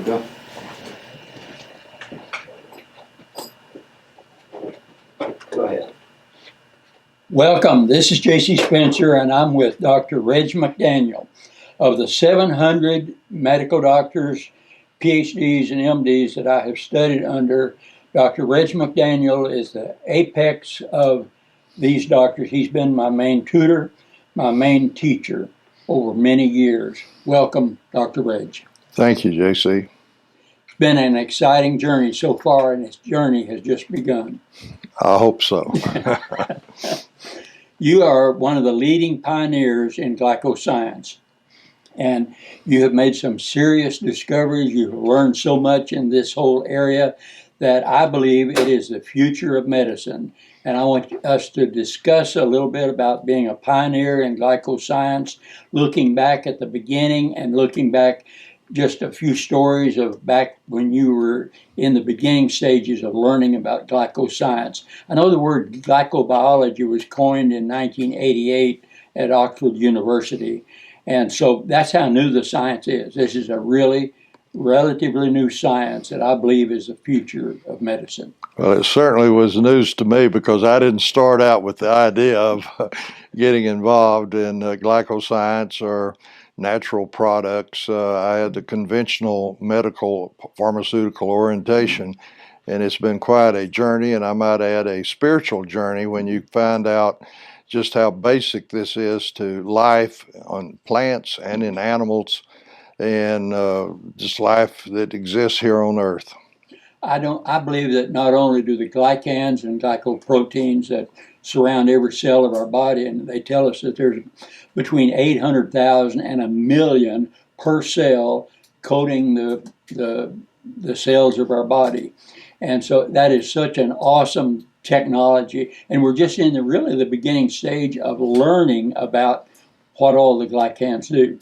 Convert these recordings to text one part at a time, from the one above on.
we go. Go ahead. Welcome. This is J.C. Spencer, and I'm with Dr. Reg McDaniel. Of the 700 medical doctors, PhDs, and MDs that I have studied under, Dr. Reg McDaniel is the apex of these doctors. He's been my main tutor, my main teacher over many years. Welcome, Dr. Reg. Thank you, J.C. It's been an exciting journey so far, and this journey has just begun. I hope so. You are one of the leading pioneers in glycoscience, and you have made some serious discoveries. You've learned so much in this whole area that I believe it is the future of medicine. And I want us to discuss a little bit about being a pioneer in glycoscience, looking back at the beginning and looking back just a few stories of back when you were in the beginning stages of learning about glycoscience. I know the word glycobiology was coined in 1988 at Oxford University, and so that's how new the science is. This is a really relatively new science that I believe is the future of medicine. Well, it certainly was news to me because I didn't start out with the idea of getting involved in glycoscience or natural products. I had the conventional medical pharmaceutical orientation, and it's been quite a journey, and I might add a spiritual journey when you find out just how basic this is to life on plants and in animals and just life that exists here on Earth. I believe that not only do the glycans and glycoproteins that surround every cell of our body, and they tell us that there's between 800,000 and a million per cell coating the cells of our body. And so that is such an awesome technology. And we're just in really the beginning stage of learning about what all the glycans do.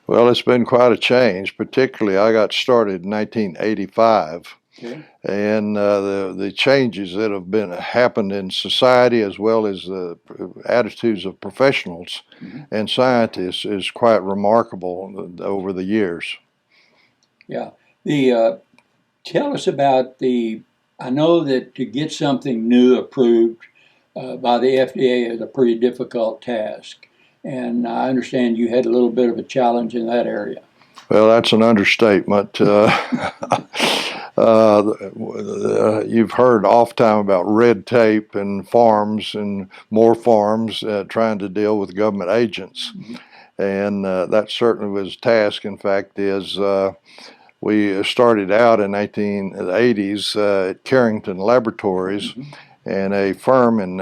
Well, it's been quite a change. Particularly, I got started in 1985. Okay. And the changes that have happened in society as well as the attitudes of professionals and scientists is quite remarkable over the years. Yeah. Tell us about I know that to get something new approved by the FDA is a pretty difficult task. And I understand you had a little bit of a challenge in that area. Well, that's an understatement. You've heard oft-time about red tape and farms and more farms trying to deal with government agents. And that certainly was a task. In fact, we started out in the 1980s at Carrington Laboratories, and a firm in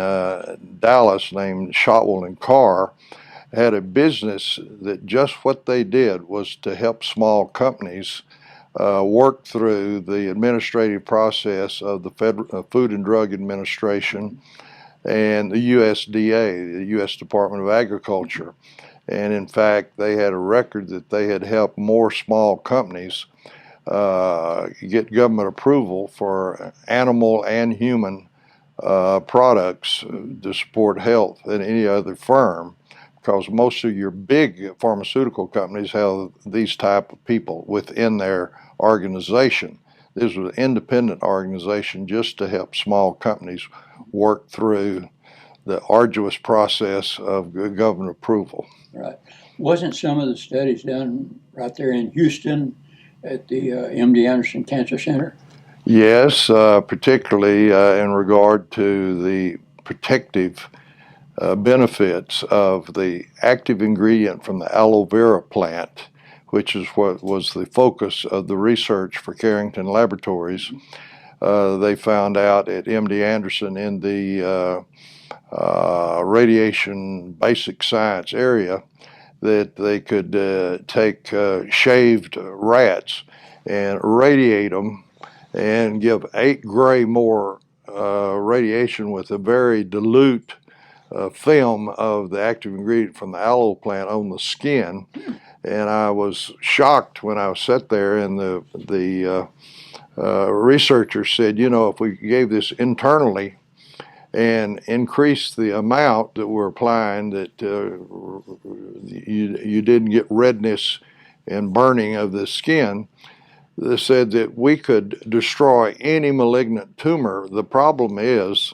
Dallas named Shotwell and Carr had a business that just what they did was to help small companies work through the administrative process of the Federal Food and Drug Administration and the USDA, the U.S. Department of Agriculture. And in fact, they had a record that they had helped more small companies get government approval for animal and human products to support health than any other firm, because most of your big pharmaceutical companies have these type of people within their organization. This was an independent organization just to help small companies work through the arduous process of government approval. Right. Wasn't some of the studies done right there in Houston at the MD Anderson Cancer Center? Yes, particularly in regard to the protective benefits of the active ingredient from the aloe vera plant, which is what was the focus of the research for Carrington Laboratories. They found out at MD Anderson in the radiation basic science area that they could take shaved rats and radiate them and give 8 gray more radiation with a very dilute film of the active ingredient from the aloe plant on the skin. And I was shocked when I sat there, and the researchers said, you know, if we gave this internally and increased the amount that we're applying, that you didn't get redness and burning of the skin, that said that we could destroy any malignant tumor. The problem is,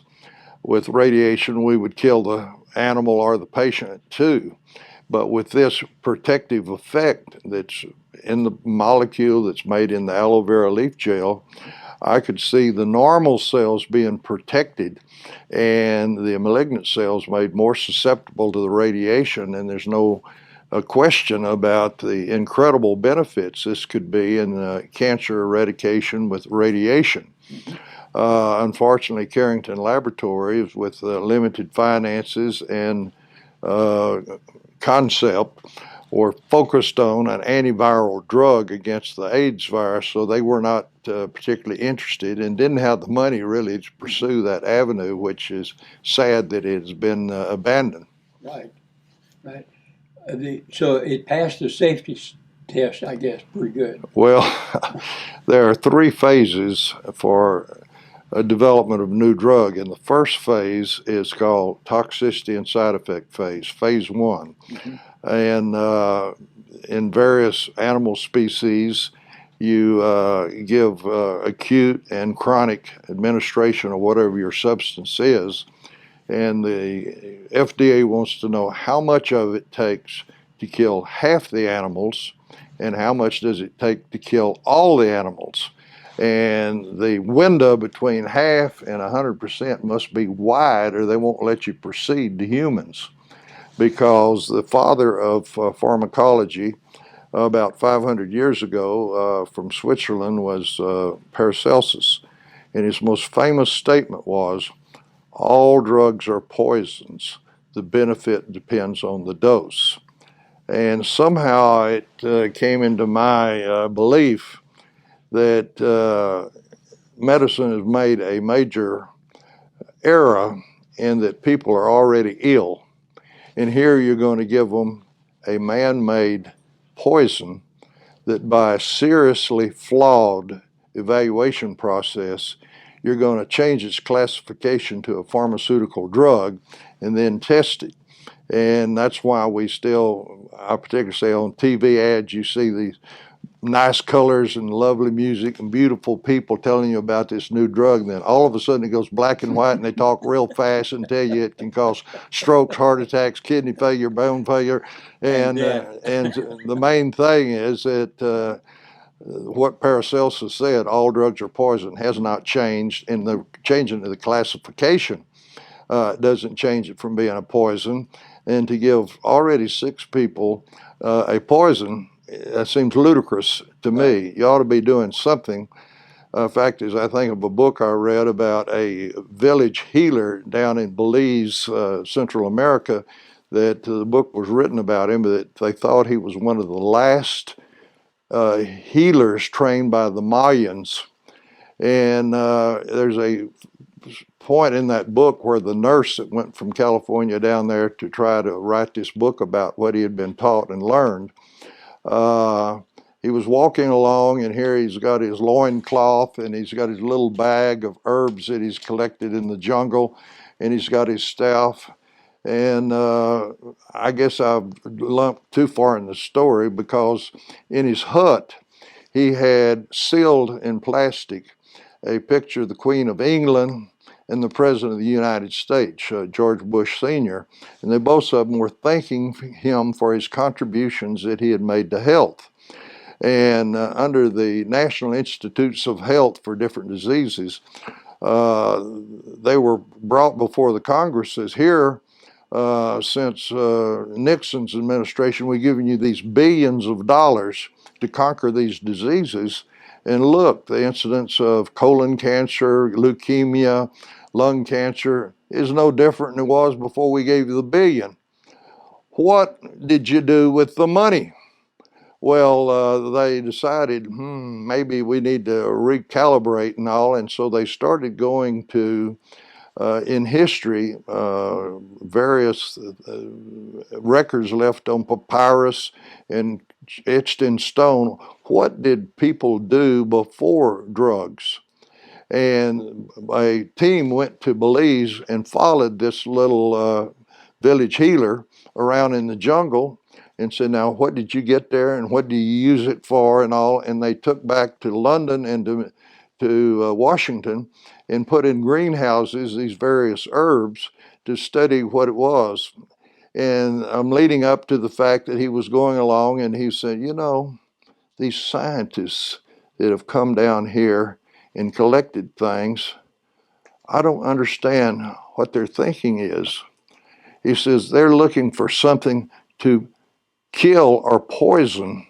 with radiation, we would kill the animal or the patient too. But with this protective effect that's in the molecule that's made in the aloe vera leaf gel, I could see the normal cells being protected and the malignant cells made more susceptible to the radiation. And there's no question about the incredible benefits this could be in cancer eradication with radiation. Unfortunately, Carrington Laboratories, with limited finances and concept, were focused on an antiviral drug against the AIDS virus, so they were not particularly interested and didn't have the money really to pursue that avenue, which is sad that it has been abandoned. Right, right. So it passed the safety test, I guess, pretty good. Well, there are 3 phases for a development of a new drug, and the first phase is called toxicity and side effect phase, phase 1. And in various animal species, you give acute and chronic administration of whatever your substance is, and the FDA wants to know how much of it takes to kill half the animals and how much does it take to kill all the animals. And the window between half and 100% must be wide, or they won't let you proceed to humans. Because the father of pharmacology, about 500 years ago, from Switzerland, was Paracelsus. And his most famous statement was, all drugs are poisons. The benefit depends on the dose. And somehow it came into my belief that medicine has made a major error in that people are already ill. And here you're going to give them a man-made poison that by a seriously flawed evaluation process, you're going to change its classification to a pharmaceutical drug and then test it. And that's why we still, I particularly say on TV ads, you see these nice colors and lovely music and beautiful people telling you about this new drug. And then all of a sudden it goes black and white and they talk real fast and tell you it can cause strokes, heart attacks, kidney failure, bone failure. And the main thing is that what Paracelsus said, all drugs are poison, has not changed. And the changing of the classification doesn't change it from being a poison. And to give already 6 people a poison, that seems ludicrous to me. You ought to be doing something. Fact is, I think of a book I read about a village healer down in Belize, Central America, that the book was written about him, that they thought he was one of the last healers trained by the Mayans. And there's a point in that book where the nurse that went from California down there to try to write this book about what he had been taught and learned, he was walking along, and here he's got his loincloth and he's got his little bag of herbs that he's collected in the jungle, and he's got his staff. And I guess I've lumped too far in the story, because in his hut he had sealed in plastic a picture of the Queen of England and the President of the United States, George Bush Sr. And they both of them were thanking him for his contributions that he had made to health. And under the National Institutes of Health for different diseases, they were brought before the Congress as, here, since Nixon's administration, we've given you these billions of dollars to conquer these diseases. And look, the incidence of colon cancer, leukemia, lung cancer is no different than it was before we gave you the billion. What did you do with the money? Well, they decided, maybe we need to recalibrate and all, and so they started going to, in history, various records left on papyrus and etched in stone. What did people do before drugs? And a team went to Belize and followed this little village healer around in the jungle and said, now what did you get there and what do you use it for and all? And they took back to London and to Washington and put in greenhouses these various herbs to study what it was. And I'm leading up to the fact that he was going along and he said, you know, these scientists that have come down here and collected things, I don't understand what their thinking is. He says they're looking for something to kill or poison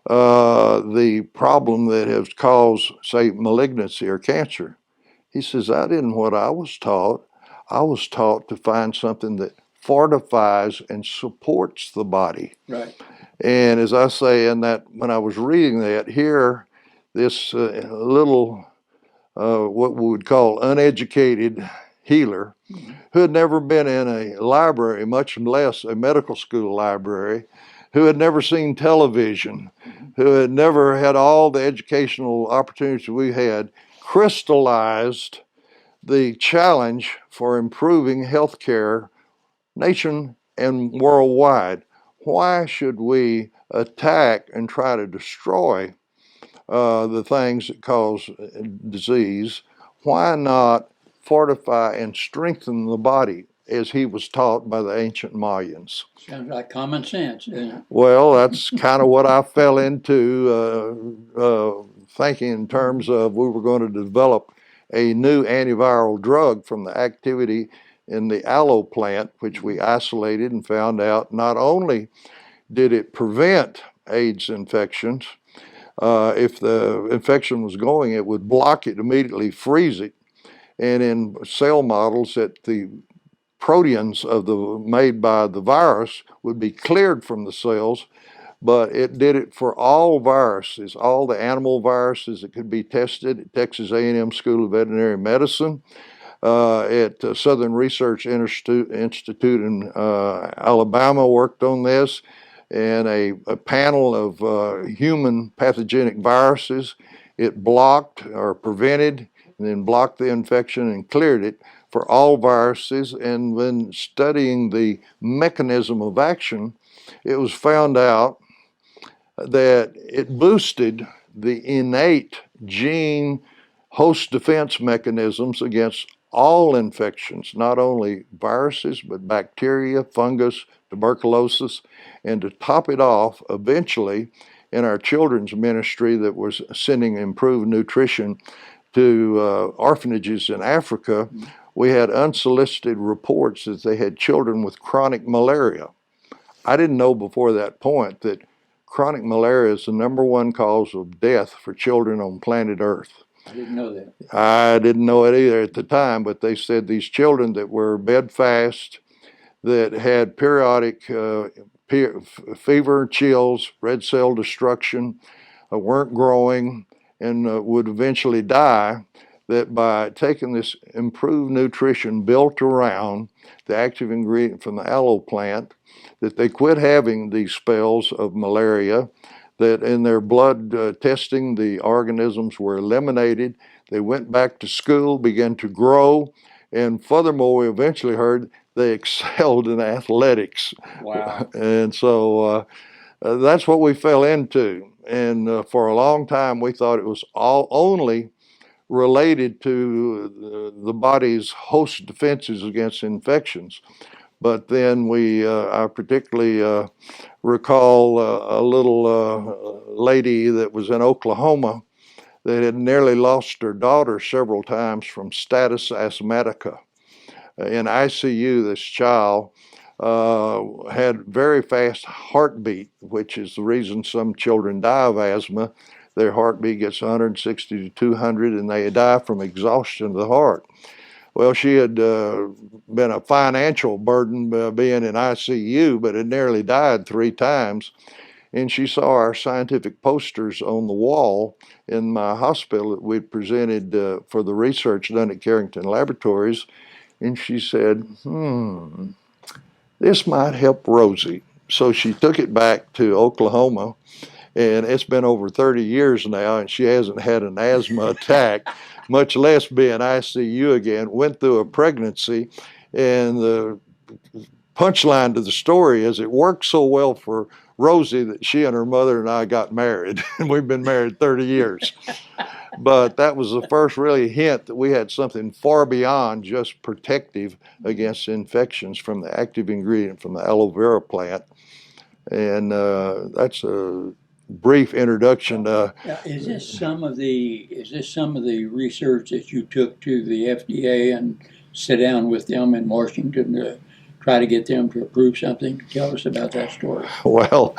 the problem that has caused, say, malignancy or cancer. He says, that isn't what I was taught. I was taught to find something that fortifies and supports the body. Right. And as I say in that, when I was reading that, here, this little, what we would call uneducated healer, who had never been in a library, much less a medical school library, who had never seen television, who had never had all the educational opportunities we had, crystallized the challenge for improving healthcare nation and worldwide. Why should we attack and try to destroy the things that cause disease? Why not fortify and strengthen the body as he was taught by the ancient Mayans? Sounds like common sense, isn't it? Well, that's kind of what I fell into thinking in terms of we were going to develop a new antiviral drug from the activity in the aloe plant, which we isolated and found out not only did it prevent AIDS infections, if the infection was going, it would block it immediately, freeze it, and in cell models that the proteins of the made by the virus would be cleared from the cells, but it did it for all viruses, all the animal viruses that could be tested at Texas A&M School of Veterinary Medicine, at Southern Research Institute in Alabama worked on this, and a panel of human pathogenic viruses. It blocked or prevented and then blocked the infection and cleared it for all viruses. And when studying the mechanism of action, it was found out that it boosted the innate gene host defense mechanisms against all infections, not only viruses, but bacteria, fungus, tuberculosis, and to top it off, eventually, in our children's ministry that was sending improved nutrition to orphanages in Africa, we had unsolicited reports that they had children with chronic malaria. I didn't know before that point that chronic malaria is the #1 cause of death for children on planet Earth. I didn't know that. I didn't know it either at the time, but they said these children that were bedfast, that had periodic fever, chills, red cell destruction, weren't growing, and would eventually die, that by taking this improved nutrition built around the active ingredient from the aloe plant, that they quit having these spells of malaria, that in their blood testing, the organisms were eliminated. They went back to school, began to grow, and furthermore, we eventually heard they excelled in athletics. Wow. And so that's what we fell into. And for a long time, we thought it was all only related to the body's host defenses against infections. But then I particularly recall a little lady that was in Oklahoma that had nearly lost her daughter several times from status asthmatica. In ICU, this child had very fast heartbeat, which is the reason some children die of asthma. Their heartbeat gets 160 to 200, and they die from exhaustion of the heart. Well, she had been a financial burden being in ICU, but had nearly died 3 times. And she saw our scientific posters on the wall in my hospital that we'd presented for the research done at Carrington Laboratories. And she said, this might help Rosie. So she took it back to Oklahoma, and it's been over 30 years now, and she hasn't had an asthma attack, much less be in ICU again. Went through a pregnancy, and the punchline to the story is it worked so well for Rosie that she and her mother and I got married. And we've been married 30 years. But that was the first really hint that we had something far beyond just protective against infections from the active ingredient from the aloe vera plant. And that's a brief introduction. Now, is this some of the research that you took to the FDA and sit down with them in Washington to try to get them to approve something? Tell us about that story. Well,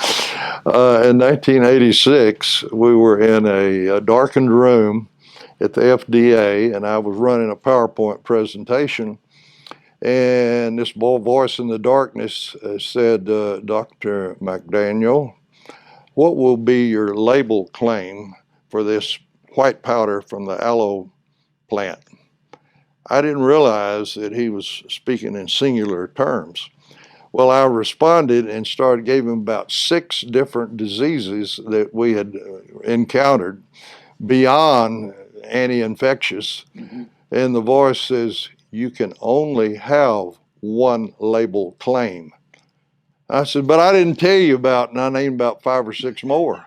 in 1986, we were in a darkened room at the FDA, and I was running a PowerPoint presentation. And this voice in the darkness said, Dr. McDaniel, what will be your label claim for this white powder from the aloe plant? I didn't realize that he was speaking in singular terms. Well, I responded and gave him about 6 different diseases that we had encountered beyond anti-infectious. Mm-hmm. And the voice says, you can only have one label claim. I said, but I didn't tell you about, and I named about 5 or 6 more.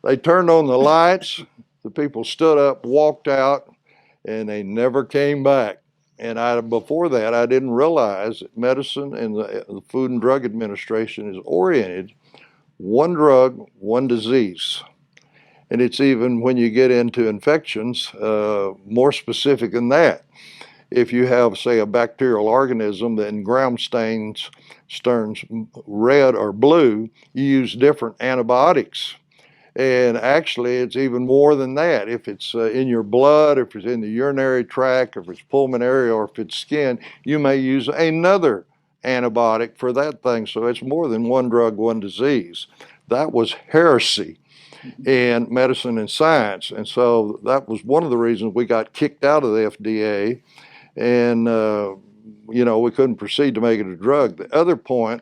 They turned on the lights, the people stood up, walked out, and they never came back. And before that, I didn't realize that medicine and the Food and Drug Administration is oriented one drug, one disease. And it's even when you get into infections, more specific than that. If you have, say, a bacterial organism that in ground stains turns red or blue, you use different antibiotics. And actually, it's even more than that. If it's in your blood, if it's in the urinary tract, if it's pulmonary, or if it's skin, you may use another antibiotic for that thing. So it's more than one drug, one disease. That was heresy in medicine and science. And so that was one of the reasons we got kicked out of the FDA. And, we couldn't proceed to make it a drug. The other point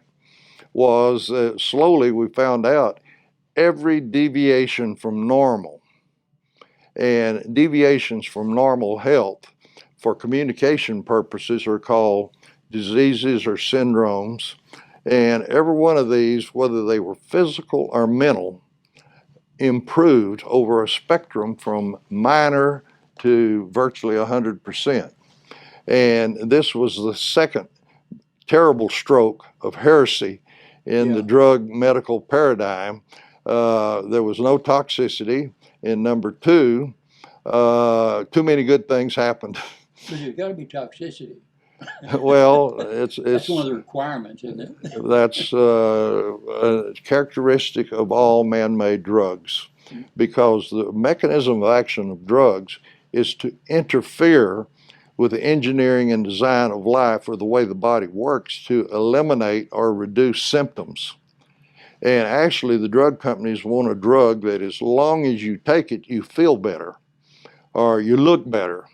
was that slowly we found out every deviation from normal and deviations from normal health for communication purposes are called diseases or syndromes. And every one of these, whether they were physical or mental, improved over a spectrum from minor to virtually 100%. And this was the second terrible stroke of heresy in the drug medical paradigm. There was no toxicity. And number 2, too many good things happened. But there's got to be toxicity. Well, That's one of the requirements, isn't it? That's a characteristic of all man-made drugs, because the mechanism of action of drugs is to interfere with the engineering and design of life, or the way the body works, to eliminate or reduce symptoms. And actually, the drug companies want a drug that as long as you take it, you feel better or you look better.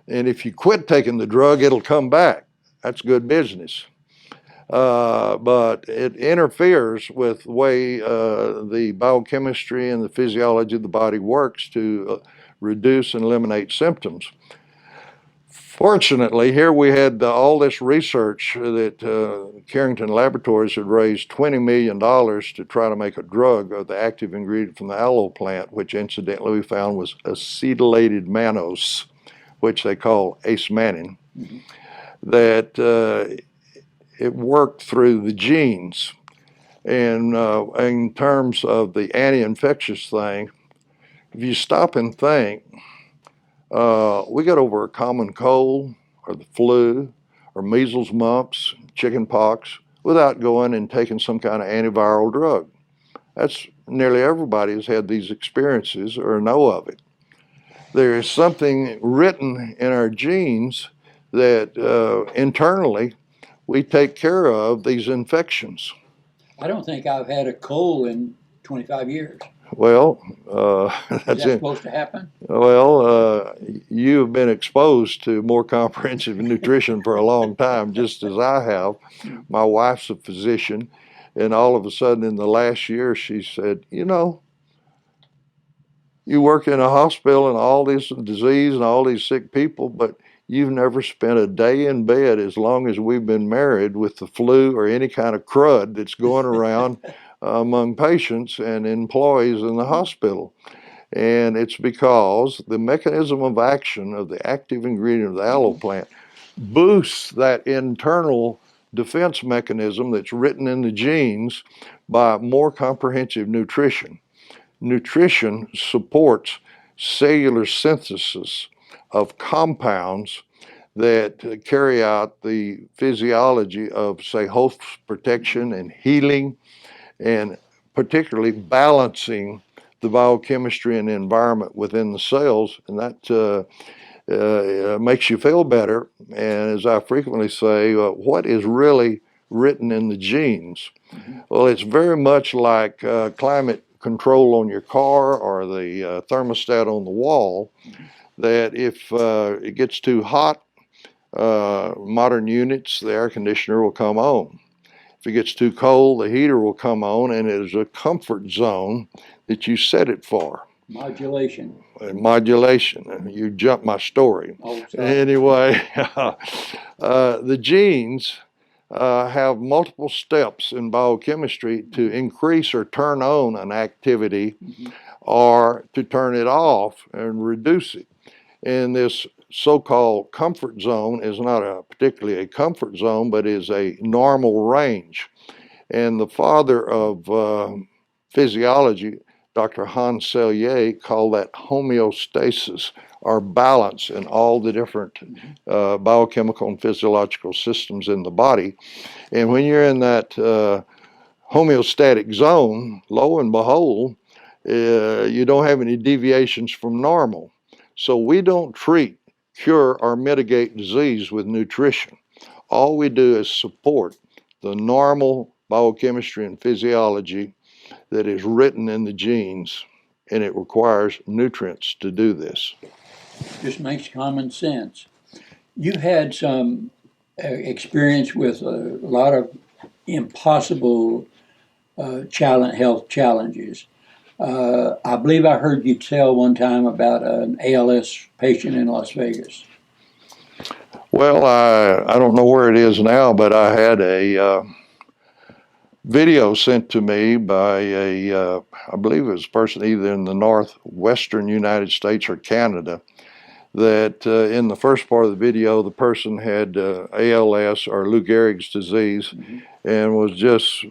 And if you quit taking the drug, it'll come back. That's good business. But it interferes with the way the biochemistry and the physiology of the body works to reduce and eliminate symptoms. Fortunately, here we had all this research that Carrington Laboratories had raised $20 million to try to make a drug of the active ingredient from the aloe plant, which incidentally we found was acetylated mannose, which they call acemannan, that it worked through the genes. And in terms of the anti-infectious thing, if you stop and think, we got over a common cold or the flu or measles, mumps, chicken pox without going and taking some kind of antiviral drug. That's nearly everybody has had these experiences or know of it. There is something written in our genes that internally we take care of these infections. I don't think I've had a cold in 25 years. Well, Is that supposed to happen? Well, you have been exposed to more comprehensive nutrition for a long time, just as I have. My wife's a physician, and all of a sudden in the last year, she said, you work in a hospital and all this disease and all these sick people, but you've never spent a day in bed as long as we've been married with the flu or any kind of crud that's going around among patients and employees in the hospital. And it's because the mechanism of action of the active ingredient of the aloe plant boosts that internal defense mechanism that's written in the genes by more comprehensive nutrition. Nutrition supports cellular synthesis of compounds that carry out the physiology of, say, host protection and healing, and particularly balancing the biochemistry and the environment within the cells, and that makes you feel better. And as I frequently say, what is really written in the genes? Well, it's very much like climate control on your car or the thermostat on the wall, that if it gets too hot, modern units, the air conditioner will come on. If it gets too cold, the heater will come on, and it is a comfort zone that you set it for. Modulation. Modulation. You jumped my story. Oh, sorry. Anyway, the genes have multiple steps in biochemistry to increase or turn on an activity or to turn it off and reduce it. And this so-called comfort zone is not particularly a comfort zone, but is a normal range. And the father of physiology, Dr. Hans Selye, called that homeostasis, or balance in all the different biochemical and physiological systems in the body. And when you're in that homeostatic zone, lo and behold, you don't have any deviations from normal. So we don't treat, cure, or mitigate disease with nutrition. All we do is support the normal biochemistry and physiology that is written in the genes, and it requires nutrients to do this. Just makes common sense. You've had some experience with a lot of impossible health challenges. I believe I heard you tell one time about an ALS patient in Las Vegas. Well, I don't know where it is now, but I had a video sent to me by I believe it was a person either in the northwestern United States or Canada, that in the first part of the video, the person had ALS or Lou Gehrig's disease and was just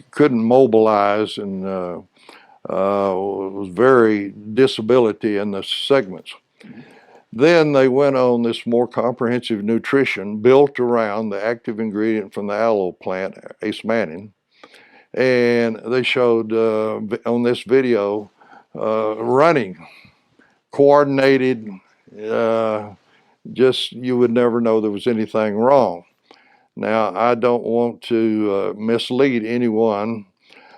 couldn't mobilize and was very disability in the segments. Then they went on this more comprehensive nutrition built around the active ingredient from the aloe plant, acemannan, and they showed on this video running, coordinated, just you would never know there was anything wrong. Now, I don't want to mislead anyone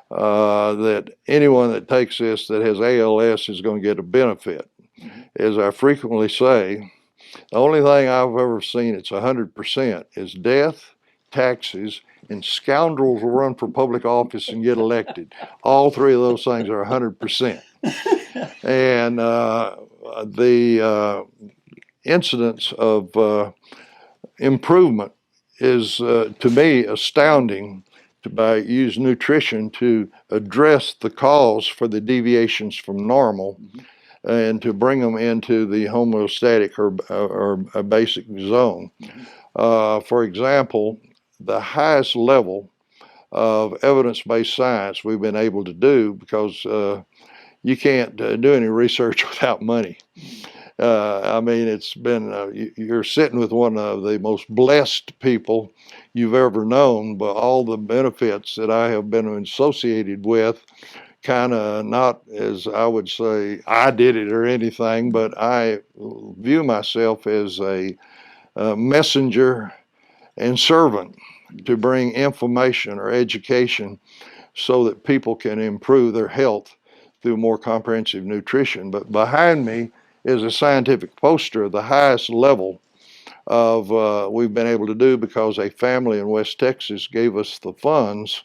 that anyone that takes this that has ALS is going to get a benefit. As I frequently say, the only thing I've ever seen it's 100% is death, taxes, and scoundrels will run for public office and get elected. All three of those things are 100%. And the incidence of improvement is, to me, astounding by use nutrition to address the cause for the deviations from normal and to bring them into the homeostatic or a basic zone. For example, the highest level of evidence-based science we've been able to do, because you can't do any research without money. I mean, it's been, you're sitting with one of the most blessed people you've ever known, but all the benefits that I have been associated with, kind of not as I would say I did it or anything, but I view myself as a messenger and servant to bring information or education so that people can improve their health through more comprehensive nutrition. But behind me is a scientific poster of the highest level of we've been able to do, because a family in West Texas gave us the funds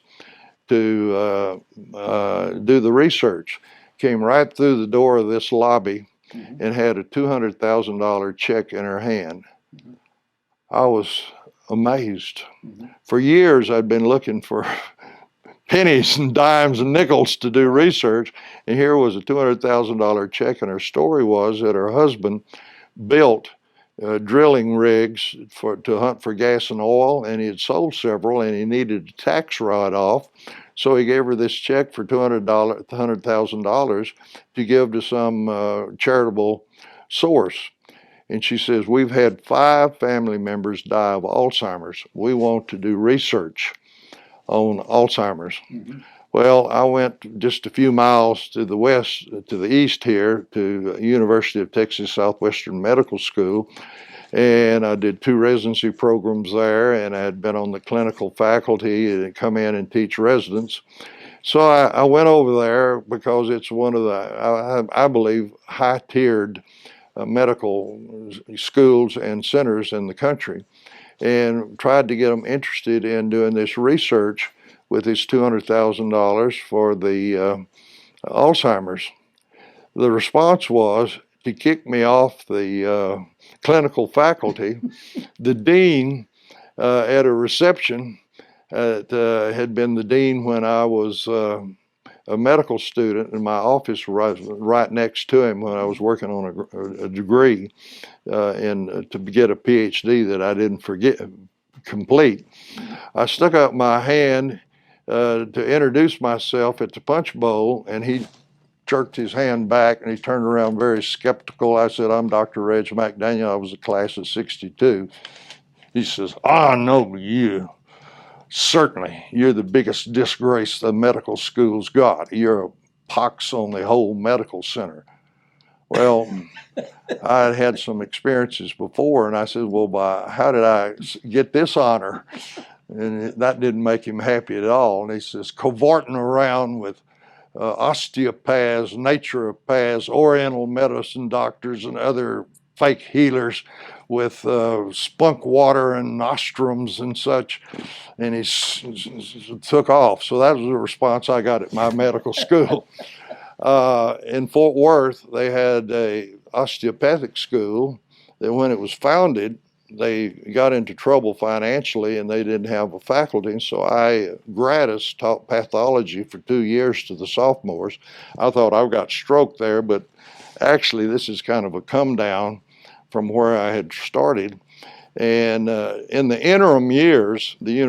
to do the research. Came right through the door of this lobby and had a $200,000 check in her hand. I was amazed. Mm-hmm. For years, I'd been looking for pennies and dimes and nickels to do research, and here was a $200,000 check, and her story was that her husband built drilling rigs to hunt for gas and oil, and he had sold several, and he needed a tax write-off, so he gave her this check for $200,000 to give to some charitable source. And she says, we've had 5 family members die of Alzheimer's. We want to do research on Alzheimer's. Mm-hmm. Well, I went just a few miles to the east here, to University of Texas Southwestern Medical School, and I did 2 residency programs there, and I had been on the clinical faculty and come in and teach residents. So I went over there because it's one of the, I believe, high-tiered medical schools and centers in the country, and tried to get them interested in doing this research with this $200,000 for the Alzheimer's. The response was to kick me off the clinical faculty. The dean at a reception had been the dean when I was a medical student, and my office was right next to him when I was working on a degree to get a PhD that I didn't complete. I stuck out my hand to introduce myself at the punch bowl, and he jerked his hand back and he turned around very skeptical. I said, I'm Dr. Regg McDaniel. I was a class of 62. He says, I know you. Certainly, you're the biggest disgrace the medical school's got. You're a pox on the whole medical center. Well, I had had some experiences before, and I said, well, how did I get this honor? And that didn't make him happy at all. And he says, cavorting around with osteopaths, naturopaths, oriental medicine doctors, and other fake healers with spunk water and nostrums and such. And he took off. So that was the response I got at my medical school. In Fort Worth, they had a osteopathic school that when it was founded, they got into trouble financially and they didn't have a faculty. And so I gratis taught pathology for 2 years to the sophomores. I thought I got stroke there, but actually this is kind of a come down from where I had started. And in the interim years, the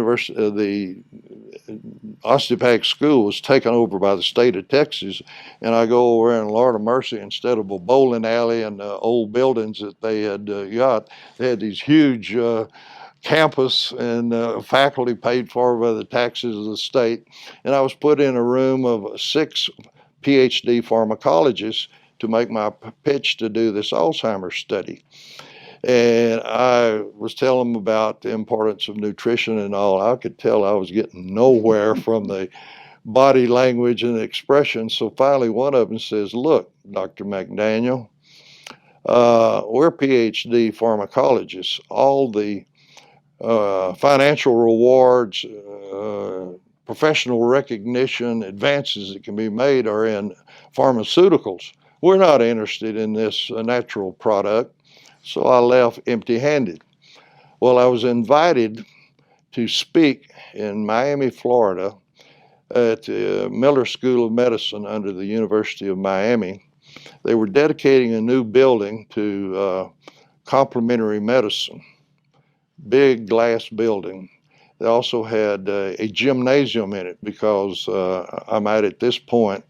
osteopathic school was taken over by the state of Texas, and I go over in Lord of Mercy, instead of a bowling alley and old buildings that they had got, they had these huge campus and faculty paid for by the taxes of the state. And I was put in a room of 6 PhD pharmacologists to make my pitch to do this Alzheimer's study. And I was telling them about the importance of nutrition and all. I could tell I was getting nowhere from the body language and expression. So finally, one of them says, look, Dr. McDaniel, we're PhD pharmacologists. All the financial rewards, professional recognition, advances that can be made are in pharmaceuticals. We're not interested in this natural product. So I left empty-handed. Well, I was invited to speak in Miami, Florida at the Miller School of Medicine under the University of Miami. They were dedicating a new building to complementary medicine, big glass building. They also had a gymnasium in it because I might at this point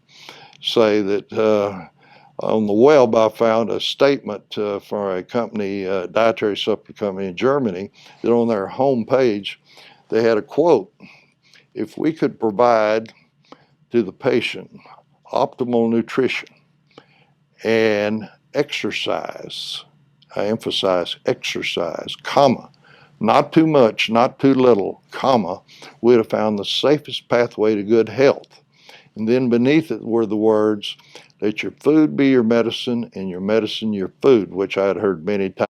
say that on the web, I found a statement from a company, dietary supplement company in Germany, that on their homepage, they had a quote: if we could provide to the patient optimal nutrition and exercise, I emphasize exercise, comma, not too much, not too little, comma, we'd have found the safest pathway to good health. And then beneath it were the words, let your food be your medicine and your medicine your food, which I had heard many times.